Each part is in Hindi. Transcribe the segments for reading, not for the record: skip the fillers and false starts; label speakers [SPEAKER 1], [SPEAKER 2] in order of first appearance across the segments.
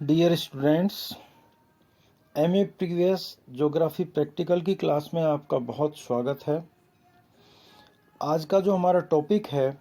[SPEAKER 1] Dear students, MA previous geography practical की क्लास में आपका बहुत स्वागत है। आज का जो हमारा टॉपिक है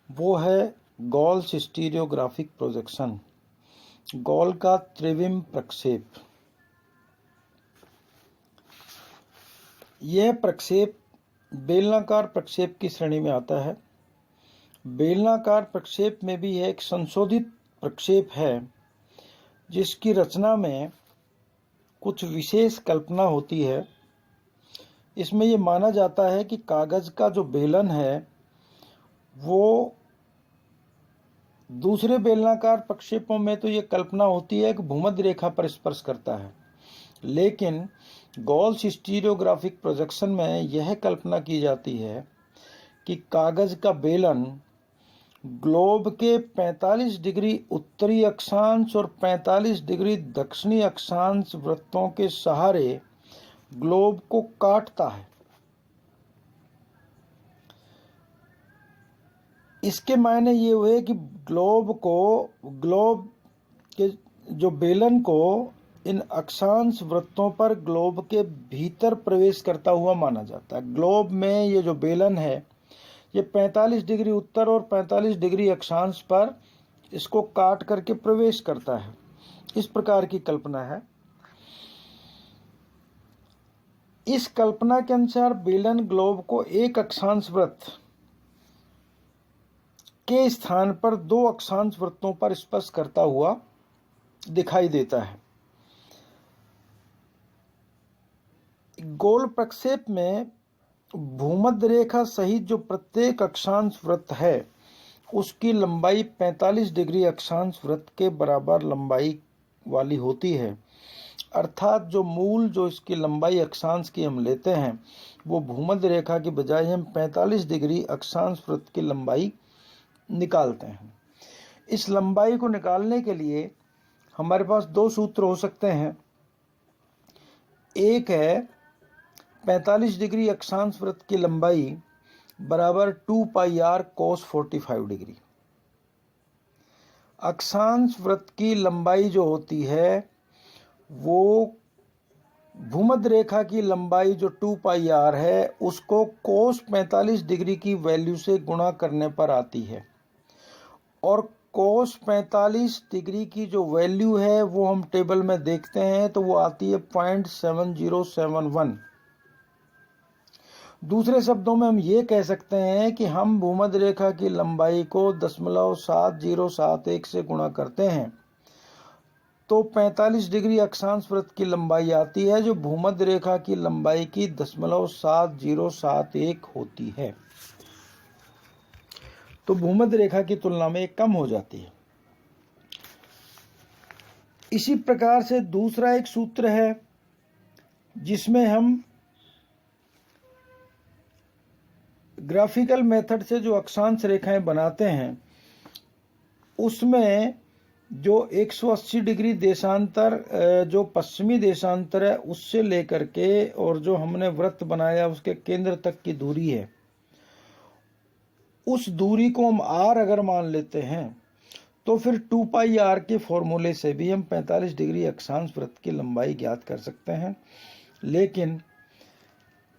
[SPEAKER 1] वो है गॉल्स स्टीरियोग्राफिक प्रोजेक्शन, गॉल का त्रिविम प्रक्षेप। यह प्रक्षेप बेलनाकार प्रक्षेप की श्रेणी में आता है। बेलनाकार प्रक्षेप में भी एक संशोधित प्रक्षेप है जिसकी रचना में कुछ विशेष कल्पना होती है। इसमें यह माना जाता है कि कागज का जो बेलन है वो दूसरे बेलनाकार प्रक्षेपों में तो ये कल्पना होती है कि भूमध्य रेखा पर स्पर्श करता है, लेकिन गॉल्स स्टीरियोग्राफिक प्रोजेक्शन में यह कल्पना की जाती है कि कागज का बेलन ग्लोब के 45 डिग्री उत्तरी अक्षांश और 45 डिग्री दक्षिणी अक्षांश वृत्तों के सहारे ग्लोब को काटता है। इसके मायने ये हुए कि ग्लोब के जो बेलन को इन अक्षांश वृत्तों पर ग्लोब के भीतर प्रवेश करता हुआ माना जाता है। ग्लोब में ये जो बेलन है ये 45 डिग्री उत्तर और 45 डिग्री अक्षांश पर इसको काट करके प्रवेश करता है। इस प्रकार की कल्पना है। इस कल्पना के अनुसार बेलन ग्लोब को एक अक्षांश वृत्त के स्थान पर दो अक्षांश वृत्तों पर स्पर्श करता हुआ दिखाई देता है। गोल प्रक्षेप में भूमध्य रेखा सहित जो प्रत्येक अक्षांश वृत्त है उसकी लंबाई 45 डिग्री अक्षांश वृत्त के बराबर लंबाई वाली होती है। अर्थात जो इसकी लंबाई अक्षांश की हम लेते हैं वो भूमध्य रेखा की बजाय हम 45 डिग्री अक्षांश वृत्त की लंबाई निकालते हैं। इस लंबाई को निकालने के लिए हमारे पास दो सूत्र हो सकते हैं। एक है 45 डिग्री अक्षांश वृत्त की लंबाई बराबर 2 पाई आर कोस 45 डिग्री। अक्षांश वृत्त की लंबाई जो होती है वो भूमध्य रेखा की लंबाई जो 2 पाई आर है उसको कोस 45 डिग्री की वैल्यू से गुणा करने पर आती है, और कोस 45 डिग्री की जो वैल्यू है वो हम टेबल में देखते हैं तो वो आती है 0.7071। दूसरे शब्दों में हम ये कह सकते हैं कि हम भूमध्य रेखा की लंबाई को 0.7071 से गुणा करते हैं तो 45 डिग्री अक्षांश वृत्त की लंबाई आती है जो भूमध्य रेखा की लंबाई की 0.7071 होती है। तो भूमध्य रेखा की तुलना में कम हो जाती है। इसी प्रकार से दूसरा एक सूत्र है जिसमें हम ग्राफिकल मेथड से जो अक्षांश रेखाएं बनाते हैं उसमें जो 180 डिग्री देशांतर जो पश्चिमी देशांतर है उससे लेकर के और जो हमने वृत्त बनाया उसके केंद्र तक की दूरी है, उस दूरी को हम r अगर मान लेते हैं तो फिर 2 पाई r के फॉर्मूले से भी हम 45 डिग्री अक्षांश वृत्त की लंबाई ज्ञात कर सकते हैं। लेकिन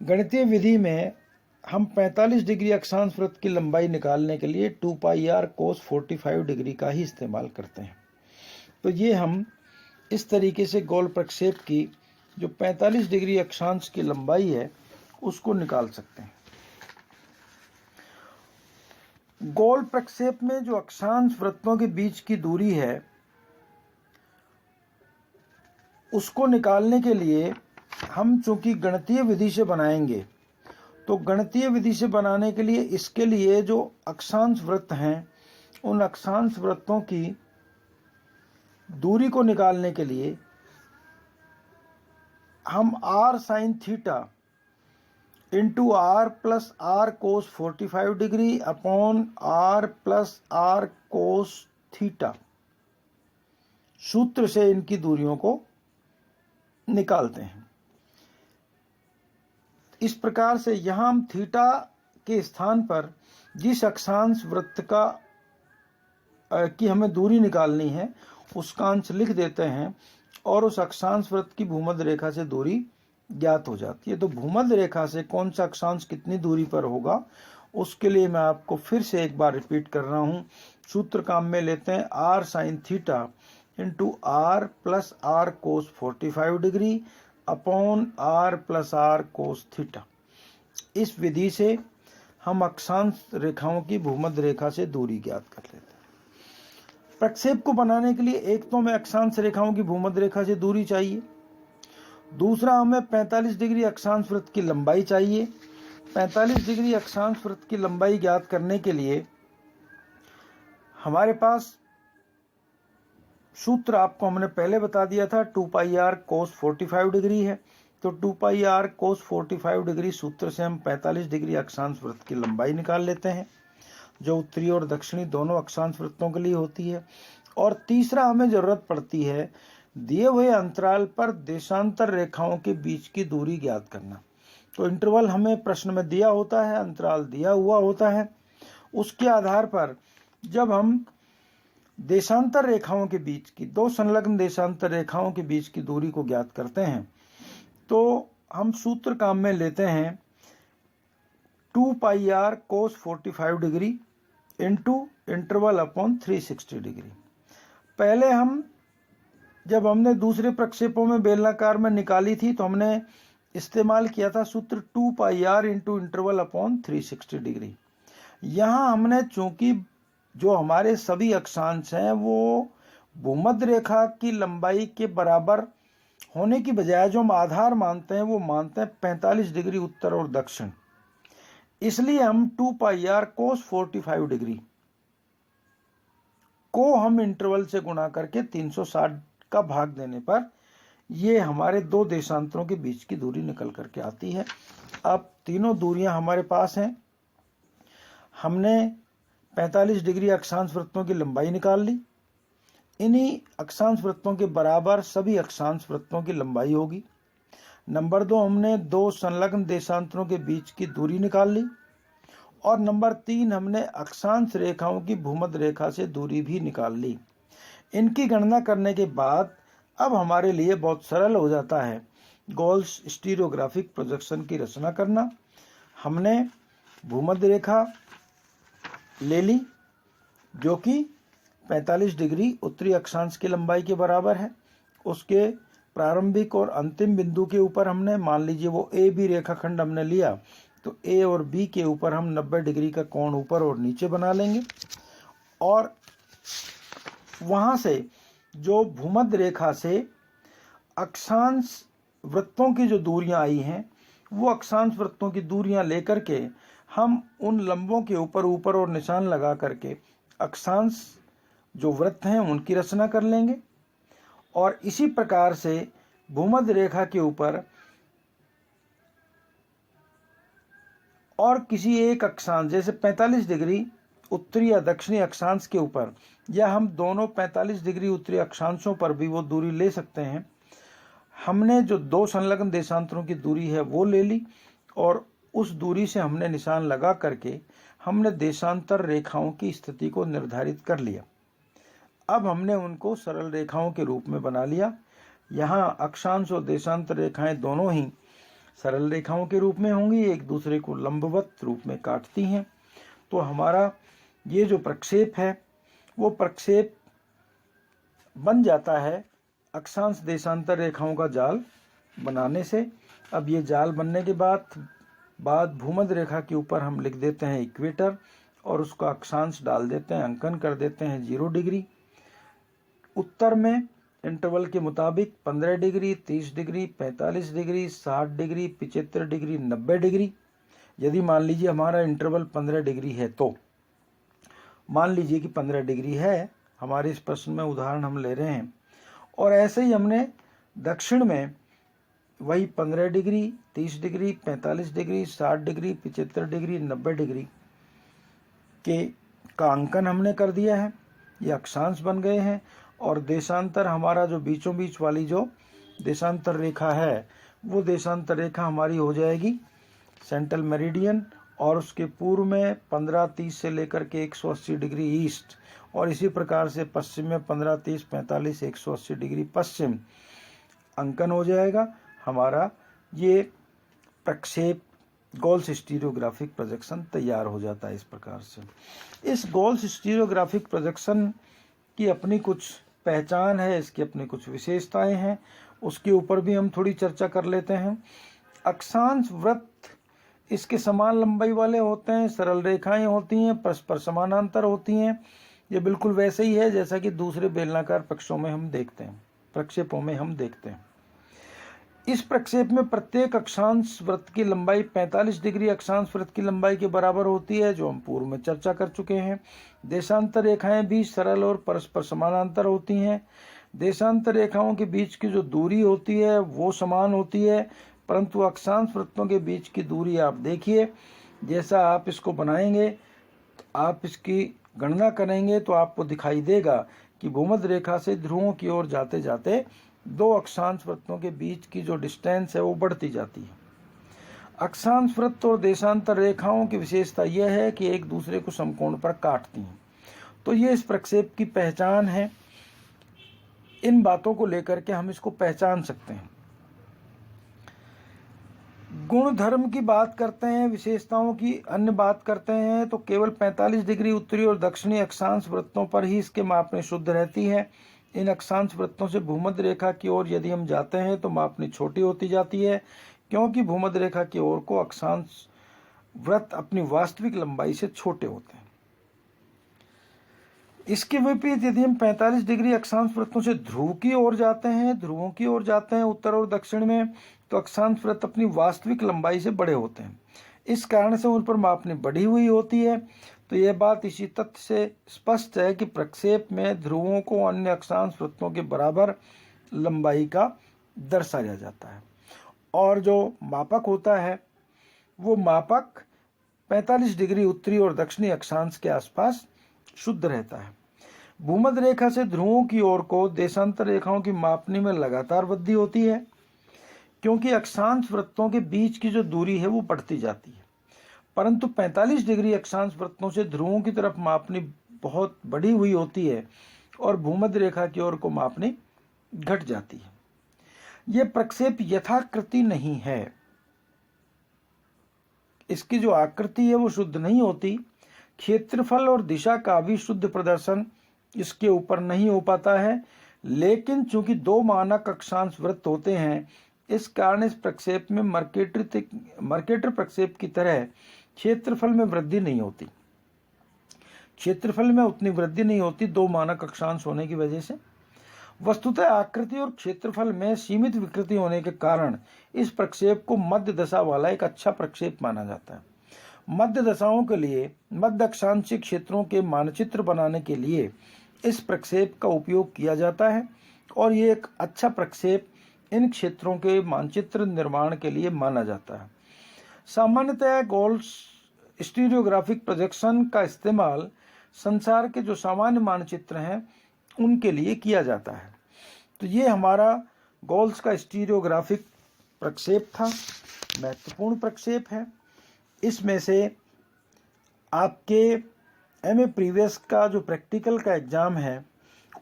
[SPEAKER 1] गणितीय विधि में हम 45 डिग्री अक्षांश वृत्त की लंबाई निकालने के लिए 2 पाई आर कोस 45 डिग्री का ही इस्तेमाल करते हैं। तो ये हम इस तरीके से गोल प्रक्षेप की जो 45 डिग्री अक्षांश की लंबाई है उसको निकाल सकते हैं। गोल प्रक्षेप में जो अक्षांश वृत्तों के बीच की दूरी है उसको निकालने के लिए हम चूंकि गणितीय विधि से बनाएंगे तो गणितीय विधि से बनाने के लिए इसके लिए जो अक्षांश वृत्त हैं उन अक्षांश वृत्तों की दूरी को निकालने के लिए हम r sine theta into R plus R cos 45 degree upon r plus R cos theta सूत्र से इनकी दूरियों को निकालते हैं। इस प्रकार से यहां हम थीटा के स्थान पर जिस अक्षांश वृत्त की हमें दूरी निकालनी है उसका अंश लिख देते हैं और उस अक्षांश वृत्त की भूमध्य रेखा से दूरी ज्ञात हो जाती है। तो भूमध्य रेखा से कौन सा अक्षांश कितनी दूरी पर होगा, उसके लिए मैं आपको फिर से एक बार रिपीट कर रहा हूं। सूत्र काम में लेते हैं r sin theta into r plus r कोस 45 degree upon r plus r cos theta. इस विधि से हम अक्षांश रेखाओं की भूमध्य रेखा से दूरी ज्ञात कर लेते हैं। प्रक्षेप को बनाने के लिए एक तो हमें अक्षांश रेखाओं की भूमध्य रेखा से दूरी चाहिए, दूसरा हमें 45 डिग्री अक्षांश वृत्त की लंबाई चाहिए। 45 डिग्री अक्षांश वृत्त की लंबाई ज्ञात करने के लिए हमारे पास सूत्र आपको हमने पहले बता दिया था, 2 पाई r cos 45 डिग्री है। तो 2 पाई r cos 45 डिग्री सूत्र से हम 45 डिग्री अक्षांश वृत्त की लंबाई निकाल लेते हैं, जो उत्तरी और दक्षिणी दोनों अक्षांश वृत्तों के लिए होती है। और तीसरा हमें जरूरत पड़ती है दिए हुए अंतराल पर देशांतर रेखाओं के बीच की दूरी ज्ञात करना। तो इंटरवल हमें प्रश्न में दिया होता है, अंतराल दिया हुआ होता है, उसके आधार पर जब हम देशांतर रेखाओं के बीच की, दो संलग्न देशांतर रेखाओं के बीच की दूरी को ज्ञात करते हैं, तो हम सूत्र काम में लेते हैं 2 पाई r cos 45 degree into interval upon 360 degree. पहले जब हमने दूसरे प्रक्षेपों में बेलनाकार में निकाली थी तो हमने इस्तेमाल किया था सूत्र 2 पाई r into interval upon 360 degree. यहाँ हमने चूंकि जो हमारे सभी अक्षांश हैं वो भूमध्य रेखा की लंबाई के बराबर होने की बजाय जो हम आधार मानते हैं वो मानते हैं 45 डिग्री उत्तर और दक्षिण, इसलिए हम 2 पाई r cos 45 डिग्री को हम इंटरवल से गुणा करके 360 का भाग देने पर ये हमारे दो देशांतरों के बीच की दूरी निकल करके आती है। अब तीनों दूरियां हमारे पास हैं। हमने 45 डिग्री अक्षांश वृत्तों की लंबाई निकाल ली। इन्हीं अक्षांश वृत्तों के बराबर सभी अक्षांश वृत्तों की लंबाई होगी। नंबर 2, हमने दो संलग्न देशांतरों के बीच की दूरी निकाल ली। और नंबर 3, हमने अक्षांश रेखाओं की भूमध्य रेखा से दूरी भी निकाल ली। इनकी गणना करने के बाद अब हमारे लिए बहुत सरल हो जाता है गॉल्स स्टीरियोग्राफिक प्रोजेक्शन की रचना करना। हमने भूमध्य रेखा ले ली जो कि 45 डिग्री उत्तरी अक्षांश की लंबाई के बराबर है। उसके प्रारंभिक और अंतिम बिंदु के ऊपर हमने, मान लीजिए वो ए बी रेखाखंड हमने लिया, तो ए और बी के ऊपर हम 90 डिग्री का कोण ऊपर और नीचे बना लेंगे। और वहां से जो भूमध्य रेखा से अक्षांश वृत्तों की जो दूरियां आई हैं, वो अक्षांश वृत्तों की दूरियां लेकर के हम उन लंबों के ऊपर और निशान लगा करके अक्षांश जो वृत्त हैं उनकी रचना कर लेंगे। और इसी प्रकार से भूमध्य रेखा के ऊपर और किसी एक अक्षांश, जैसे 45 डिग्री उत्तरी या दक्षिणी अक्षांश के ऊपर, या हम दोनों 45 डिग्री उत्तरी अक्षांशों पर भी वो दूरी ले सकते हैं। हमने जो दो संलग्न देशांतरों की दूरी है वो ले ली और उस दूरी से हमने निशान लगा करके हमने देशांतर रेखाओं की स्थिति को निर्धारित कर लिया। अब हमने उनको सरल रेखाओं के रूप में बना लिया। यहाँ अक्षांश और देशांतर रेखाएं दोनों ही सरल रेखाओं के रूप में होंगी, एक दूसरे को लंबवत रूप में काटती हैं। तो हमारा ये जो प्रक्षेप है वो प्रक्षेप बन जाता है अक्षांश देशांतर रेखाओं का जाल बनाने से। अब ये जाल बनने के बाद भूमध्य रेखा के ऊपर हम लिख देते हैं इक्वेटर और उसका अक्षांश डाल देते हैं, अंकन कर देते हैं 0 डिग्री। उत्तर में इंटरवल के मुताबिक 15 degree, 30 degree, 45 degree, 60 degree, 75 degree, 90 degree. यदि मान लीजिए हमारा इंटरवल 15 डिग्री है, तो मान लीजिए कि 15 डिग्री है, हमारे इस प्रश्न में उदाहरण हम ले रहे हैं। और ऐसे ही हमने दक्षिण में वही 15 degree, 30 degree, 45 degree, 60 degree, 75 degree, 90 degree का अंकन हमने कर दिया है। ये अक्षांश बन गए हैं। और देशांतर हमारा जो बीचों बीच वाली जो देशांतर रेखा है वो देशांतर रेखा हमारी हो जाएगी सेंट्रल मेरिडियन और उसके पूर्व में 15-30 से लेकर के 180 डिग्री ईस्ट, और इसी प्रकार से पश्चिम में 15-30-45 180 डिग्री पश्चिम अंकन हो जाएगा हमारा। ये प्रक्षेप गोल्स स्टीरियोग्राफिक प्रोजेक्शन तैयार हो जाता है इस प्रकार से। इस गोल्स स्टीरियोग्राफिक प्रोजेक्शन की अपनी कुछ पहचान है, इसकी अपनी कुछ विशेषताएं हैं, उसके ऊपर भी हम थोड़ी चर्चा कर लेते हैं। अक्षांश वृत्त इसके समान लंबाई वाले होते हैं, सरल रेखाएं होती हैं, परस्पर समानांतर होती हैं। ये बिल्कुल वैसे ही है जैसा कि दूसरे बेलनाकार प्रक्षेपों में हम देखते हैं। इस प्रक्षेप में प्रत्येक अक्षांश वृत्त की लंबाई 45 डिग्री अक्षांश वृत्त की लंबाई के बराबर होती है, जो हम पूर्व में चर्चा कर चुके हैं। देशांतर रेखाएं भी सरल और परस्पर समानांतर होती हैं। देशांतर रेखाओं के बीच की जो दूरी होती है वो समान होती है, परंतु अक्षांश वृत्तों के बीच की दूरी आप देखिए, जैसा आप इसको बनाएंगे, आप इसकी गणना करेंगे तो आपको दिखाई देगा कि भूमध्य रेखा से ध्रुवों की ओर जाते जाते दो अक्षांश वृत्तों के बीच की जो डिस्टेंस है वो बढ़ती जाती है। अक्षांश वृत्त और देशांतर रेखाओं की विशेषता यह है कि एक दूसरे को समकोण पर काटती हैं। तो ये इस प्रक्षेप की पहचान है। इन बातों को लेकर के हम इसको पहचान सकते हैं। गुण धर्म की बात करते हैं, विशेषताओं की अन्य बात करते हैं, तो केवल 45 डिग्री उत्तरी और दक्षिणी अक्षांश वृत्तों पर ही इसके मापने शुद्ध रहती है। इन अक्षांश वृत्तों से भूमध्य रेखा की ओर यदि हम जाते हैं तो मापनी छोटी होती जाती है, क्योंकि भूमध्य रेखा की ओर को अक्षांश वृत्त अपनी वास्तविक लंबाई से छोटे होते हैं। इसके विपरीत यदि हम 45 डिग्री अक्षांश वृत्तों से ध्रुवों की ओर जाते हैं उत्तर और दक्षिण में, तो अक्षांश वृत्त अपनी वास्तविक लंबाई से बड़े होते हैं। इस कारण से उन पर मापनी बढ़ी हुई होती है। तो यह बात इसी तथ्य से स्पष्ट है कि प्रक्षेप में ध्रुवों को अन्य अक्षांश वृत्तों के बराबर लंबाई का दर्शाया जाता है, और जो मापक होता है वो मापक 45 डिग्री उत्तरी और दक्षिणी अक्षांश के आसपास शुद्ध रहता है। भूमध्य रेखा से ध्रुवों की ओर को देशांतर रेखाओं की मापनी में लगातार वृद्धि होती है, क्योंकि अक्षांश वृत्तों के बीच की जो दूरी है वो बढ़ती जाती है, परंतु 45 डिग्री अक्षांश वृत्तों से ध्रुवों की तरफ मापनी बहुत बढ़ी हुई होती है और भूमध्य रेखा की ओर को मापनी घट जाती है। यह प्रक्षेप यथाकृति नहीं है, इसकी जो आकृति है वो शुद्ध नहीं होती। क्षेत्रफल और दिशा का भी शुद्ध प्रदर्शन इसके ऊपर नहीं हो पाता है, लेकिन चूंकि दो मानक अक्षांश वृत्त होते हैं, इस कारण इस प्रक्षेप में मर्केटर प्रक्षेप की तरह क्षेत्रफल में वृद्धि नहीं होती। क्षेत्रफल में उतनी वृद्धि नहीं होती दो मानक अक्षांश होने की वजह से। वस्तुतः आकृति और क्षेत्रफल में सीमित विकृति होने के कारण इस प्रक्षेप को मध्य दशा वाला एक अच्छा प्रक्षेप माना जाता है। मध्य दशाओं के लिए मध्य अक्षांशीय क्षेत्रों के मानचित्र बनाने के लिए इस प्रक्षेप का उपयोग किया जाता है, और ये एक अच्छा प्रक्षेप इन क्षेत्रों के मानचित्र निर्माण के लिए माना जाता है। सामान्यतः गोल्स स्टीरियोग्राफिक प्रोजेक्शन का इस्तेमाल संसार के जो सामान्य मानचित्र हैं उनके लिए किया जाता है। तो ये हमारा गोल्स का स्टीरियोग्राफिक प्रक्षेप था, महत्वपूर्ण प्रक्षेप है। इसमें से आपके एमए प्रीवियस का जो प्रैक्टिकल का एग्जाम है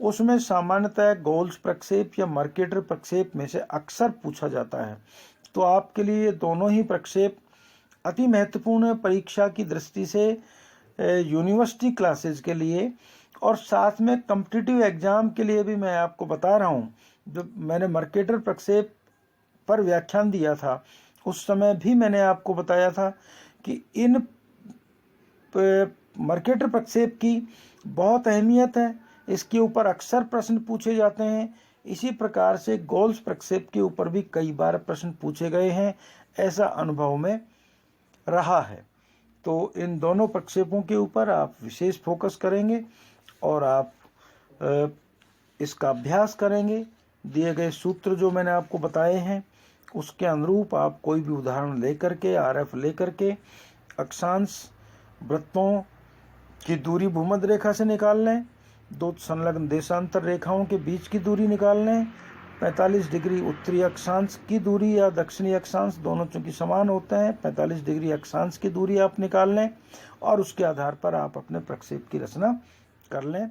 [SPEAKER 1] उसमें सामान्यतः गोल्स प्रक्षेप या मर्केटर प्रक्षेप में से अक्सर पूछा जाता है। तो आपके लिए दोनों ही प्रक्षेप अति महत्वपूर्ण है परीक्षा की दृष्टि से, यूनिवर्सिटी क्लासेस के लिए, और साथ में कॉम्पिटिटिव एग्जाम के लिए भी मैं आपको बता रहा हूँ। जब मैंने मर्केटर प्रक्षेप पर व्याख्यान दिया था उस समय भी मैंने आपको बताया था कि इन मर्केटर प्रक्षेप की बहुत अहमियत है, इसके ऊपर अक्सर प्रश्न पूछे जाते हैं। इसी प्रकार से गोल्स प्रक्षेप के ऊपर भी कई बार प्रश्न पूछे गए हैं, ऐसा अनुभव में रहा है। तो इन दोनों प्रक्षेपों के ऊपर आप विशेष फोकस करेंगे और आप इसका अभ्यास करेंगे। दिए गए सूत्र जो मैंने आपको बताए हैं उसके अनुरूप आप कोई भी उदाहरण लेकर के, आरएफ लेकर के अक्षांश वृत्तों की दूरी भूमध्य रेखा से निकाल लें, दो संलग्न देशांतर रेखाओं के बीच की दूरी निकाल लें, 45 डिग्री उत्तरी अक्षांश की दूरी या दक्षिणी अक्षांश, दोनों चूंकि समान होते हैं, 45 डिग्री अक्षांश की दूरी आप निकाल लें और उसके आधार पर आप अपने प्रक्षेप की रचना कर लें।